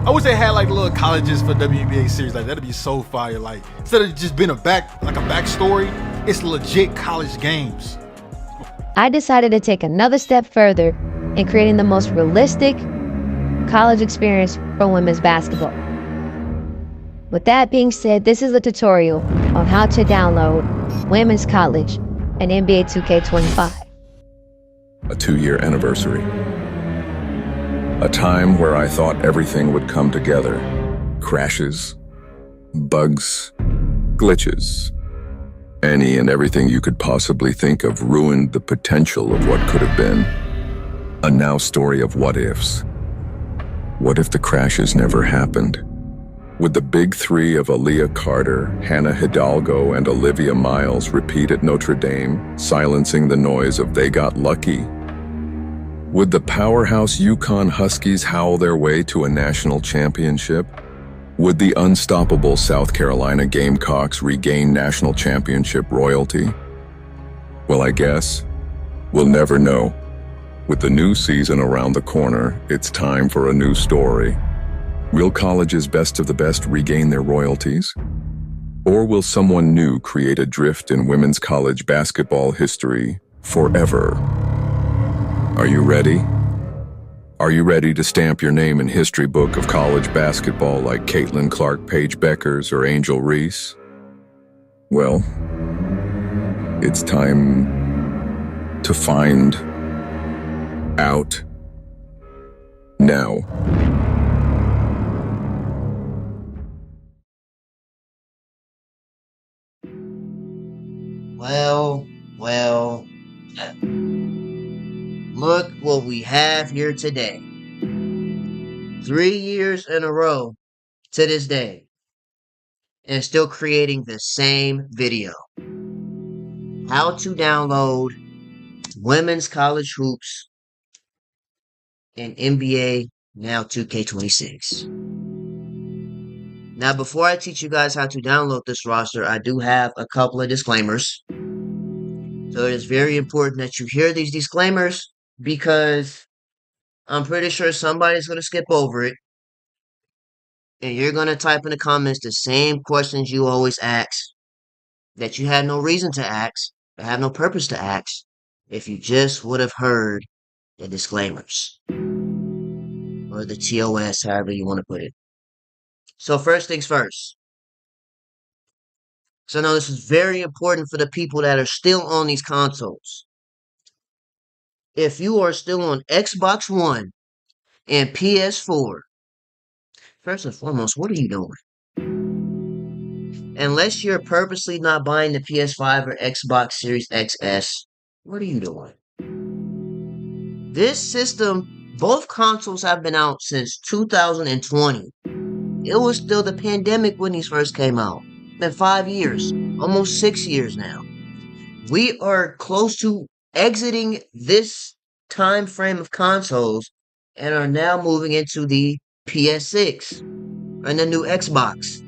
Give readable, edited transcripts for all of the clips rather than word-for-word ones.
I wish they had like little colleges for WNBA series. Like that'd be so fire. Like instead of just being a backstory, it's legit college games. I decided to take another step further in creating the most realistic college experience for women's basketball. With that being said, this is a tutorial on how to download Women's College and NBA 2k25. A 2-year anniversary. A time where I thought everything would come together. Crashes, bugs, glitches. Any and everything you could possibly think of ruined the potential of what could have been. A now story of what ifs. What if the crashes never happened? Would the big three of Aaliyah Carter, Hannah Hidalgo, and Olivia Miles repeat at Notre Dame, silencing the noise of "They Got Lucky"? Would the powerhouse Yukon Huskies howl their way to a national championship? Would the unstoppable South Carolina Gamecocks regain national championship royalty? Well, I guess we'll never know. With the new season around the corner, it's time for a new story. Will college's best of the best regain their royalties? Or will someone new create a drift in women's college basketball history forever? Are you ready? Are you ready to stamp your name in history book of college basketball like Caitlin Clark, Paige Beckers, or Angel Reese? Well, it's time to find out now. Well, look what we have here today. 3 years in a row to this day, and still creating the same video. How to download women's college hoops in NBA now 2k26. Now, before I teach you guys how to download this roster, I do have a couple of disclaimers. So it is very important that you hear these disclaimers because I'm pretty sure somebody's going to skip over it. And you're going to type in the comments the same questions you always ask that you had no reason to ask, or have no purpose to ask, if you just would have heard the disclaimers. Or the TOS, however you want to put it. So first things first. So I know this is very important for the people that are still on these consoles. If you are still on Xbox One and PS4, first and foremost, what are you doing? Unless you're purposely not buying the PS5 or Xbox Series XS, what are you doing? This system, both consoles have been out since 2020. It was still the pandemic when these first came out. It's been 5 years, almost 6 years now. We are close to exiting this time frame of consoles and are now moving into the PS6 and the new Xbox.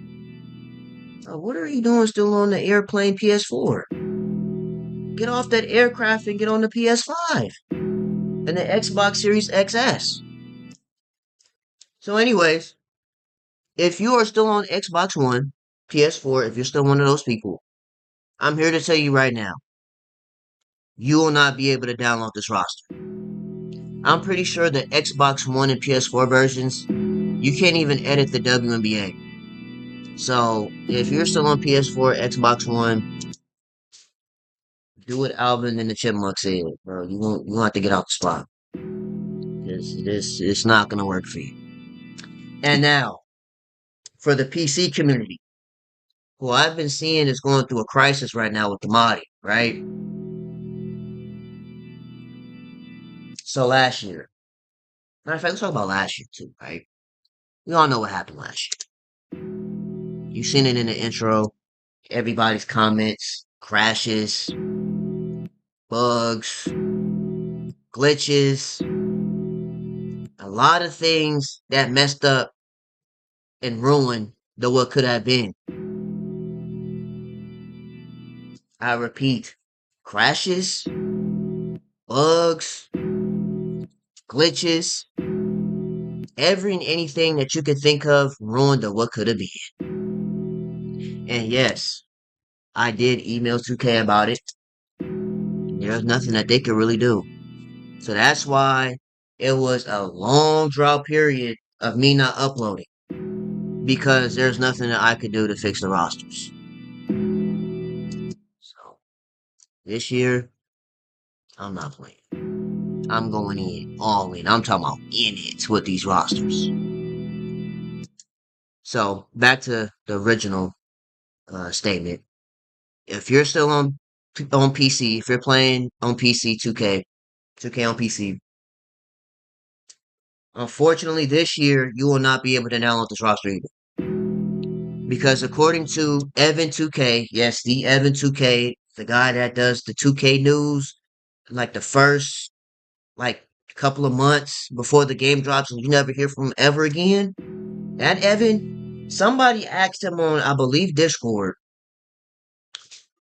What are you doing still on the airplane PS4? Get off that aircraft and get on the PS5 and the Xbox Series XS. So anyways, if you are still on Xbox One, PS4, if you're still one of those people, I'm here to tell you right now, you will not be able to download this roster. I'm pretty sure the Xbox One and PS4 versions, you can't even edit the WNBA. So, if you're still on PS4, Xbox One, do what Alvin and the Chipmunk said, bro. You won't have to get off the spot. It's not gonna work for you. And now, for the PC community, who I've been seeing is going through a crisis right now with the modding, right? So last year, matter of fact, let's talk about last year too, right? We all know what happened last year. You've seen it in the intro. Everybody's comments, crashes, bugs, glitches, a lot of things that messed up and ruined the what could have been. I repeat, crashes, bugs, glitches, every and anything that you could think of ruined to what could have been. And yes, I did email 2K about it. There's nothing that they could really do. So that's why it was a long drought period of me not uploading. Because there's nothing that I could do to fix the rosters. So this year, I'm not playing. I'm going in, all in. I'm talking about in it with these rosters. So back to the original statement. If you're still on PC, if you're playing on PC 2K on PC, unfortunately this year you will not be able to download this roster either. Because according to Evan2k, yes, the Evan2k, the guy that does the 2K news, like the first like couple of months before the game drops and you never hear from him ever again. That Evan, somebody asked him on, I believe, Discord,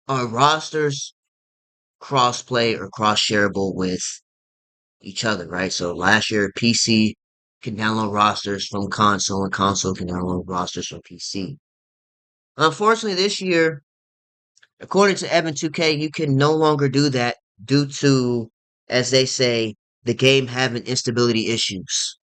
are rosters cross-play or cross-shareable with each other, right? So last year, PC can download rosters from console and console can download rosters from PC. Unfortunately, this year, according to Evan2k, you can no longer do that due to, as they say, the game having instability issues.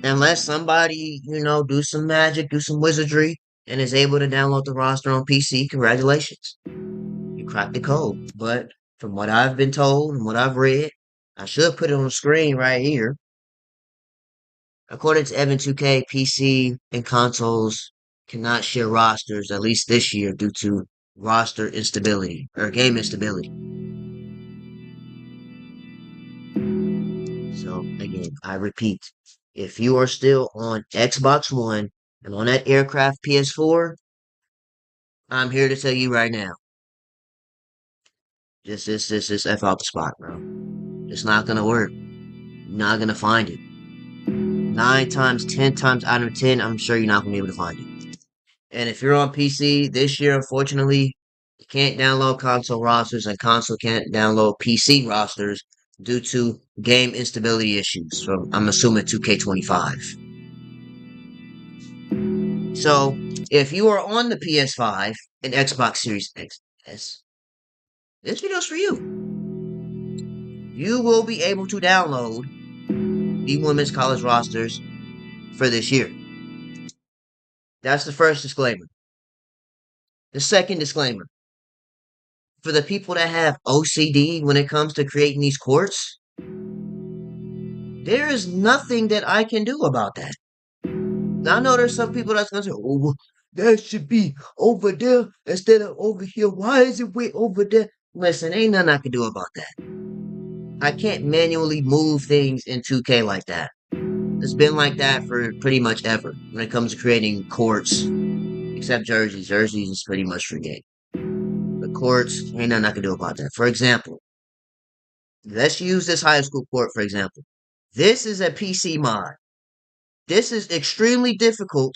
Unless somebody, do some magic, do some wizardry, and is able to download the roster on PC, congratulations. You cracked the code. But from what I've been told and what I've read, I should put it on the screen right here. According to Evan2k, PC and consoles cannot share rosters, at least this year, due to roster instability or game instability. So, again, I repeat, if you are still on Xbox One and on that aircraft PS4, I'm here to tell you right now. Just F out the spot, bro. It's not gonna work. You're not gonna find it. 9 times, 10 times out of 10, I'm sure you're not gonna be able to find it. And if you're on PC this year, unfortunately, you can't download console rosters and console can't download PC rosters due to game instability issues from, I'm assuming, 2K25. So, if you are on the PS5 and Xbox Series X, this video's for you. You will be able to download the women's college rosters for this year. That's the first disclaimer. The second disclaimer, for the people that have OCD when it comes to creating these courts, there is nothing that I can do about that. Now, I know there's some people that's going to say, oh, well, that should be over there instead of over here. Why is it way over there? Listen, ain't nothing I can do about that. I can't manually move things in 2K like that. It's been like that for pretty much ever when it comes to creating courts, except jerseys. Jerseys is pretty much free game. The courts, ain't nothing I can do about that. For example, let's use this high school court, for example. This is a PC mod. This is extremely difficult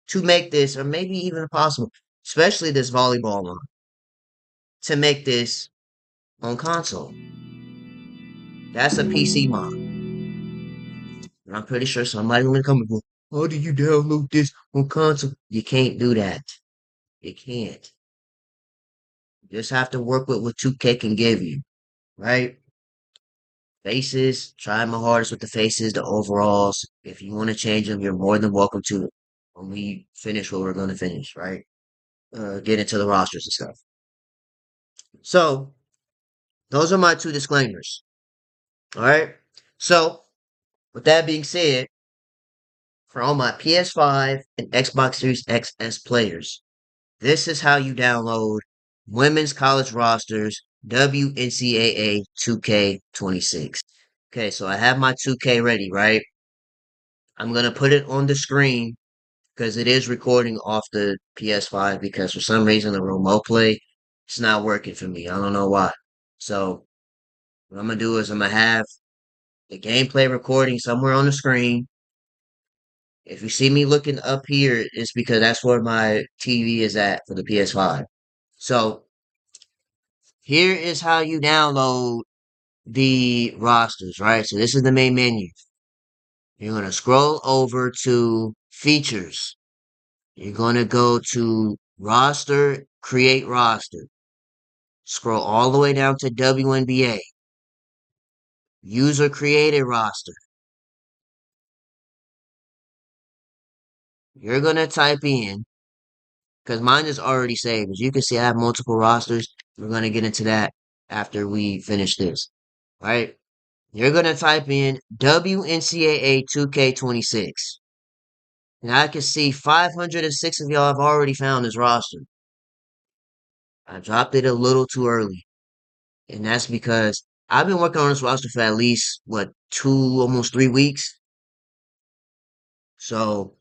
to make this, or maybe even impossible, especially this volleyball mod, to make this on console. That's a PC mod. And I'm pretty sure somebody will come and go, how do you download this on console? You can't do that. You can't. You just have to work with what 2K can give you, right? Faces, try my hardest with the faces, the overalls. If you want to change them, you're more than welcome to when we finish what we're going to finish, right? Get into the rosters and stuff. So, those are my two disclaimers. All right. So, with that being said, for all my PS5 and Xbox Series XS players, this is how you download women's college rosters WNCAA 2K26. Okay, so I have my 2K ready, right? I'm going to put it on the screen because it is recording off the PS5 because for some reason the remote play it's not working for me. I don't know why. So what I'm gonna do is I'm gonna have the gameplay recording somewhere on the screen. If you see me looking up here, it's because that's where my TV is at for the PS5. So here is how you download the rosters, right? So this is the main menu. You're going to scroll over to features. You're going to go to roster, create roster. Scroll all the way down to WNBA. User created roster. You're going to type in, because mine is already saved. As you can see, I have multiple rosters. We're going to get into that after we finish this, right? You're going to type in WNCAA 2K26. And I can see 506 of y'all have already found this roster. I dropped it a little too early. And that's because I've been working on this roster for at least, almost 3 weeks. So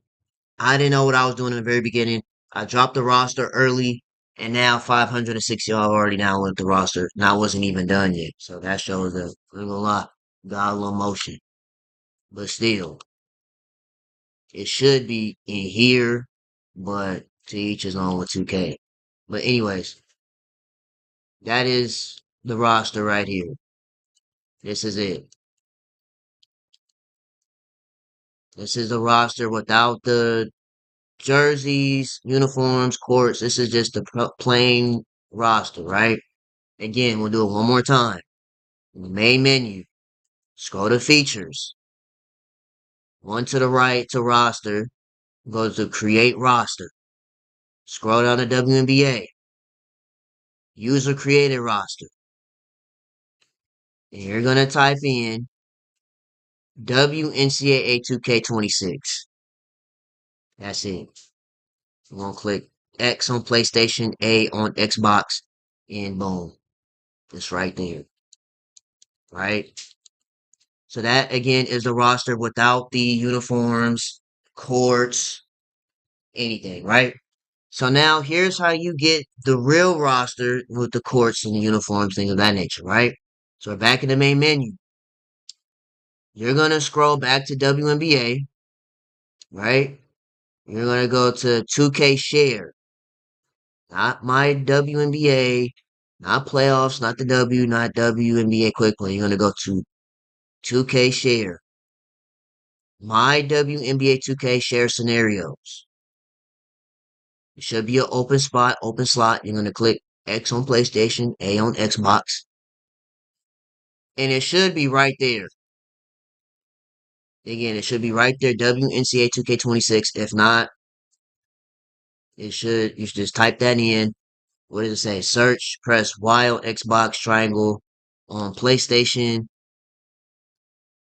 I didn't know what I was doing in the very beginning. I dropped the roster early, and now 506 y'all already downloaded the roster, and I wasn't even done yet. So that shows that, I'm gonna lie, got a little motion. But still, it should be in here, but to each his own with 2K. But anyways, that is the roster right here. This is it. This is the roster without the jerseys, uniforms, courts. This is just the plain roster, right? Again, we'll do it one more time. In the main menu, scroll to features. One to the right to roster. Go to create roster. Scroll down to WNBA. User created roster. And you're going to type in WNCAA 2K26. That's it. We're going to click X on PlayStation, A on Xbox, and boom. It's right there. Right? So that again is the roster without the uniforms, courts, anything, right? So now here's how you get the real roster with the courts and the uniforms, things of that nature, right? So we're back in the main menu. You're gonna scroll back to WNBA, right? You're gonna go to 2K Share, not my WNBA, not playoffs, not the W, not WNBA Quick Play. You're gonna go to 2K Share, my WNBA 2K Share scenarios. It should be an open spot, open slot. You're going to click X on PlayStation, A on Xbox. And it should be right there. Again, it should be right there, WNCA 2K26. If not, you should just type that in. What does it say? Search, press Y on Xbox, triangle on PlayStation.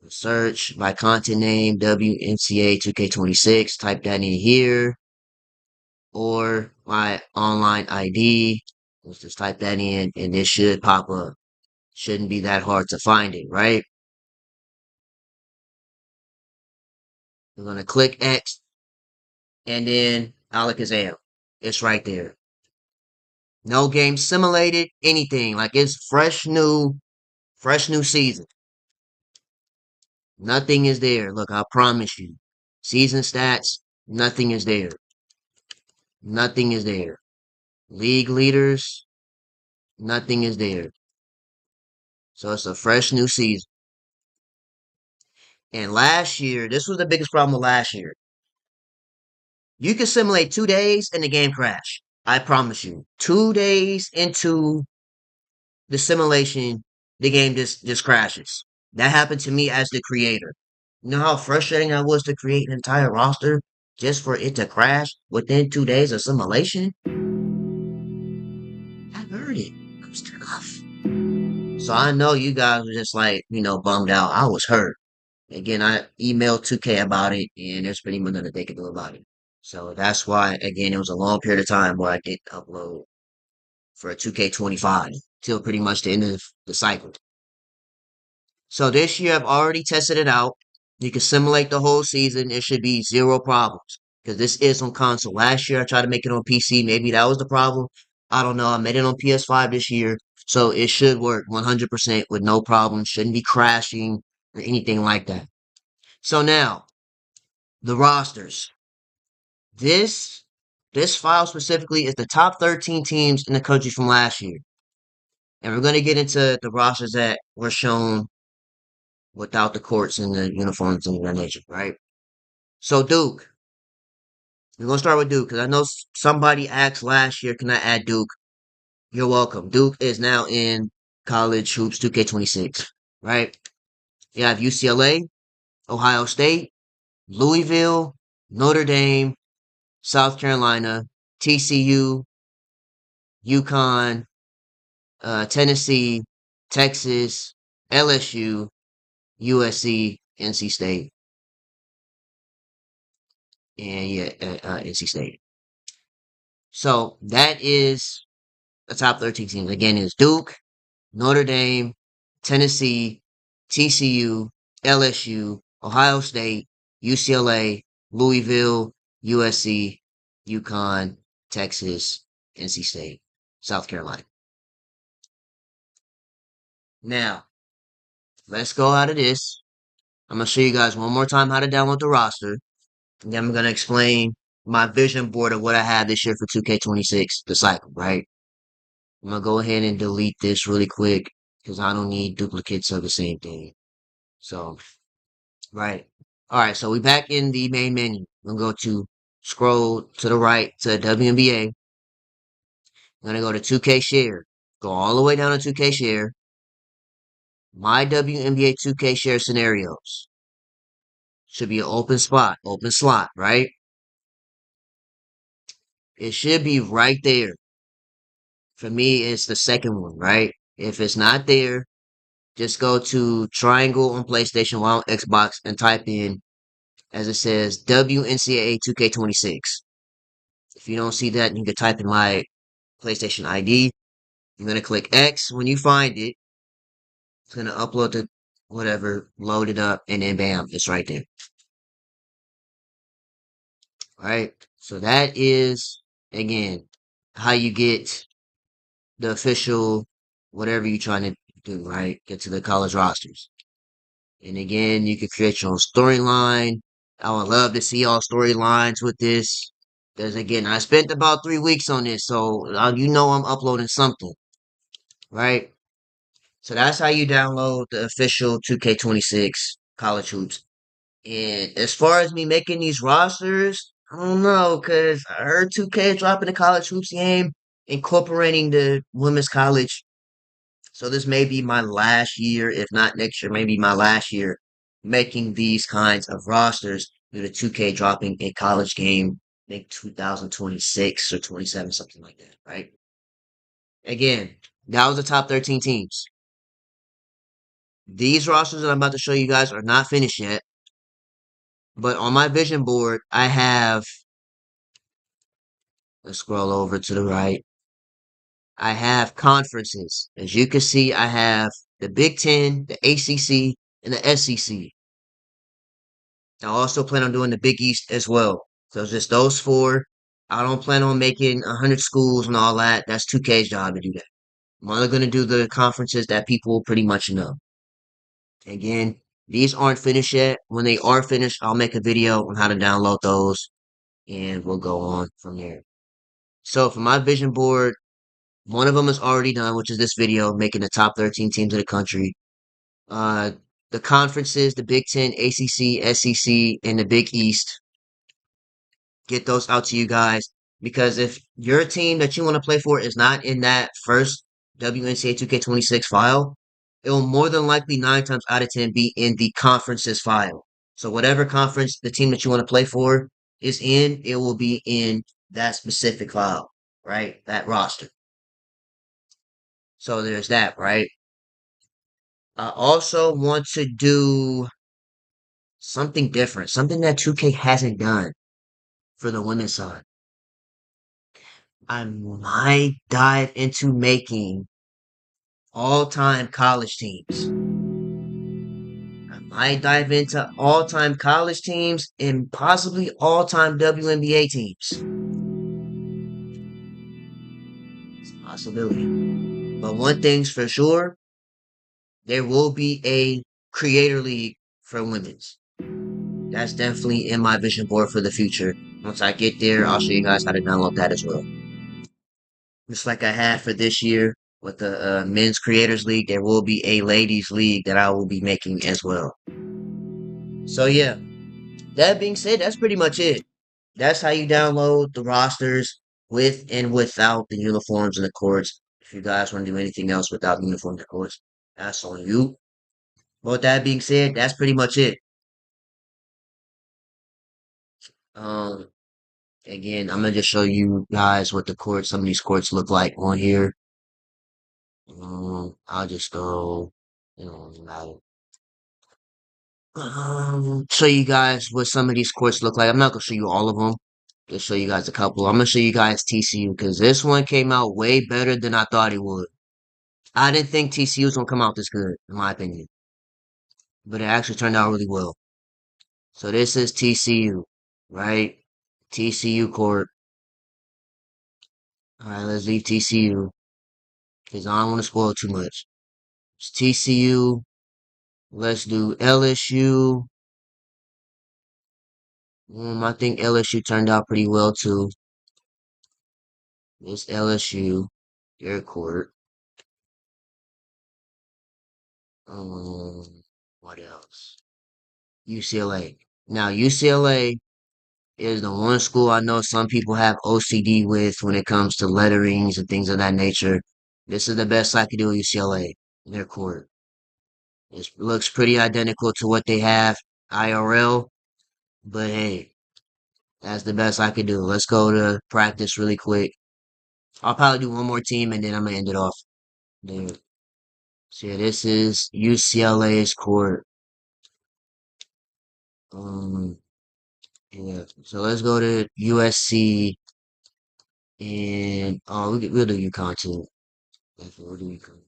Search by content name, WNCA 2K26. Type that in here. Or my online ID. Let's just type that in, and this should pop up. Shouldn't be that hard to find it, right? We're going to click X and then Alakazam. It's right there. No game simulated, anything. Like it's fresh new season. Nothing is there. Look, I promise you. Season stats, nothing is there. Nothing is there. League leaders, nothing is there. So it's a fresh new season. And last year, this was the biggest problem with last year. You can simulate 2 days and the game crash. I promise you. 2 days into the simulation, the game just crashes. That happened to me as the creator. You know how frustrating I was to create an entire roster just for it to crash within 2 days of simulation? I heard it. It was tough. So I know you guys were just like, bummed out. I was hurt. Again, I emailed 2K about it, and there's pretty much nothing they could do about it. So that's why, again, it was a long period of time where I didn't upload for a 2K25 till pretty much the end of the cycle. So this year I've already tested it out. You can simulate the whole season. It should be zero problems because this is on console. Last year I tried to make it on PC. Maybe that was the problem. I don't know. I made it on PS5 this year. So it should work 100% with no problems. Shouldn't be crashing or anything like that. So now, the rosters. This file specifically is the top 13 teams in the country from last year. And we're going to get into the rosters that were shown without the courts and the uniforms and that nature, right? So Duke, we're going to start with Duke because I know somebody asked last year, can I add Duke? You're welcome. Duke is now in college hoops 2K26, right? You have UCLA, Ohio State, Louisville, Notre Dame, South Carolina, TCU, UConn, Tennessee, Texas, LSU, USC, NC State, and NC State. So that is the top 13 teams. Again, it's Duke, Notre Dame, Tennessee, TCU, LSU, Ohio State, UCLA, Louisville, USC, UConn, Texas, NC State, South Carolina. Now, let's go out of this. I'm going to show you guys one more time how to download the roster. And then I'm going to explain my vision board of what I have this year for 2K26, the cycle, right? I'm going to go ahead and delete this really quick because I don't need duplicates of the same thing. So, right. All right. So we back in the main menu. I'm going to go to scroll to the right to WNBA. I'm going to go to 2K share. Go all the way down to 2K share. My WNBA 2K share scenarios. Should be an open slot, right? It should be right there. For me, it's the second one, right? If it's not there, just go to triangle on PlayStation, Y on Xbox, and type in, as it says, WNCAA 2K26. If you don't see that, you can type in my PlayStation ID. You're going to click X when you find it. It's going to upload the whatever, load it up, and then bam, it's right there. Right? So that is, again, how you get the official whatever you're trying to do, right? Get to the college rosters. And again, you can create your own storyline. I would love to see all storylines with this. Because again, I spent about 3 weeks on this, so you know I'm uploading something, right? So that's how you download the official 2K26 college hoops. And as far as me making these rosters, I don't know, because I heard 2K is dropping the college hoops game, incorporating the women's college. So this may be my last year, if not next year, maybe my last year making these kinds of rosters due to 2K dropping a college game, I think 2026 or 27, something like that, right? Again, that was the top 13 teams. These rosters that I'm about to show you guys are not finished yet. But on my vision board, I have, let's scroll over to the right. I have conferences. As you can see, I have the Big Ten, the ACC, and the SEC. I also plan on doing the Big East as well. So it's just those four. I don't plan on making 100 schools and all that. That's 2K's job to do that. I'm only going to do the conferences that people pretty much know. Again, these aren't finished yet. When they are finished, I'll make a video on how to download those and we'll go on from there. So for my vision board, one of them is already done, which is this video making the top 13 teams of the country. Uh, the conferences, the Big Ten, ACC, SEC, and the Big East. Get those out to you guys because if your team that you want to play for is not in that first WNCA 2K26 file, it will more than likely 9 times out of 10 be in the conferences file. So whatever conference the team that you want to play for is in, it will be in that specific file, right? That roster. So there's that, right? I also want to do something different, something that 2K hasn't done for the women's side. I might dive into making all-time college teams. I might dive into all-time college teams and possibly all-time WNBA teams. It's a possibility. But one thing's for sure, there will be a creator league for women's. That's definitely in my vision board for the future. Once I get there, I'll show you guys how to download that as well. Just like I had for this year with the men's creators league, there will be a ladies league that I will be making as well. So yeah, that being said, that's pretty much it. That's how you download the rosters with and without the uniforms and the courts. If you guys want to do anything else without the uniforms and courts, that's on you. But with that being said, that's pretty much it. Um, Again, I'm gonna just show you guys what the courts, some of these courts look like on here. I'll just go, doesn't matter. Show you guys what some of these courts look like. I'm not gonna show you all of them. Just show you guys a couple. I'm gonna show you guys TCU because this one came out way better than I thought it would. I didn't think TCU was gonna come out this good, in my opinion, but it actually turned out really well. So this is TCU, right? TCU court. All right, let's leave TCU because I don't want to spoil too much. It's TCU. Let's do LSU. I think LSU turned out pretty well too. It's LSU, their court. What else? UCLA. Now UCLA is the one school I know some people have OCD with when it comes to letterings and things of that nature. This is the best I could do with UCLA, their court. It looks pretty identical to what they have IRL, but hey, that's the best I could do. Let's go to practice really quick. I'll probably do one more team and then I'm gonna end it off there. So yeah, this is UCLA's court. Um, yeah. So let's go to USC and we'll do UConn too. We'll do UConn.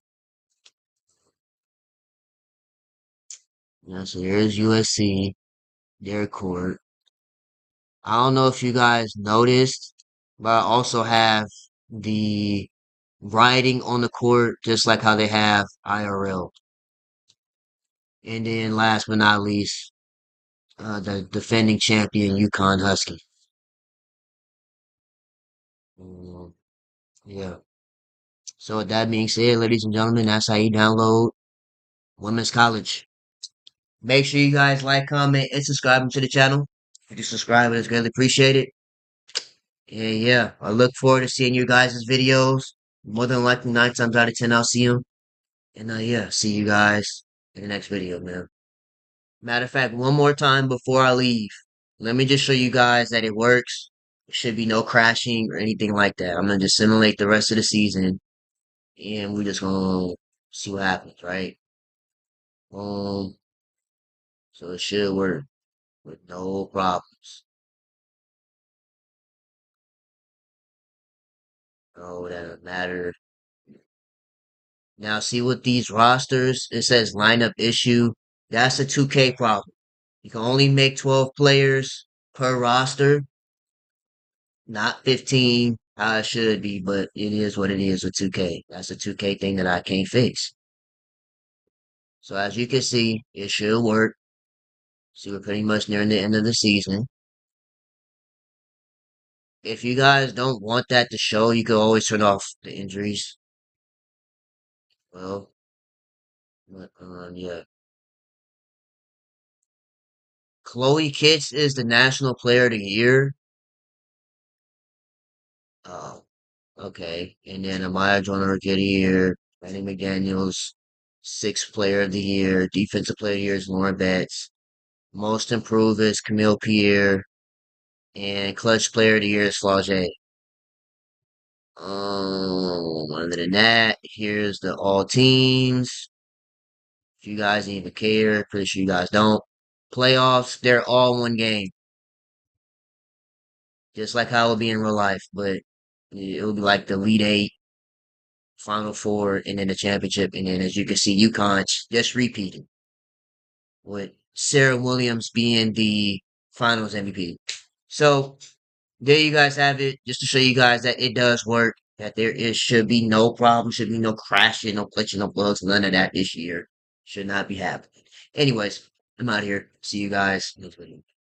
Yeah, so here's USC, their court. I don't know if you guys noticed, but I also have the writing on the court just like how they have IRL. And then last but not least, the defending champion UConn Husky. Um, yeah. So with that being said, ladies and gentlemen, that's how you download Women's College. Make sure you guys like, comment, and subscribe to the channel. If you subscribe, it's greatly appreciated. And yeah, I look forward to seeing you guys' videos. More than likely, 9 times out of 10, I'll see them. And yeah, see you guys in the next video, man. Matter of fact, one more time before I leave, let me just show you guys that it works. There should be no crashing or anything like that. I'm gonna just simulate the rest of the season, and we're just gonna see what happens, right? Um, so it should work with no problems. No, that doesn't matter. Now, see with these rosters, it says lineup issue. That's a 2K problem. You can only make 12 players per roster, not 15, how it should be, but it is what it is with 2K. That's a 2K thing that I can't fix. So as you can see, it should work. See, we're pretty much nearing the end of the season. If you guys don't want that to show, you can always turn off the injuries. Well, yeah. Chloe Kitts is the National Player of the Year. Oh, okay. And then Amaya Joyner Rookie of the Year. Randy McDaniels, Sixth Player of the Year. Defensive Player of the Year is Lauren Betts. Most Improved is Camille Pierre. And Clutch Player of the Year is Flau'jae. Other than that, here's the all teams. If you guys even care, pretty sure you guys don't. Playoffs, they're all one game. Just like how it would be in real life, but it would be like the Elite Eight, Final Four, and then the championship. And then as you can see, UConn just repeated with Sarah Williams being the finals MVP. So there you guys have it, just to show you guys that it does work, that there is should be no problem, should be no crashing, no glitching, no bugs, none of that this year. Should not be happening. Anyways, I'm out here. See you guys next video.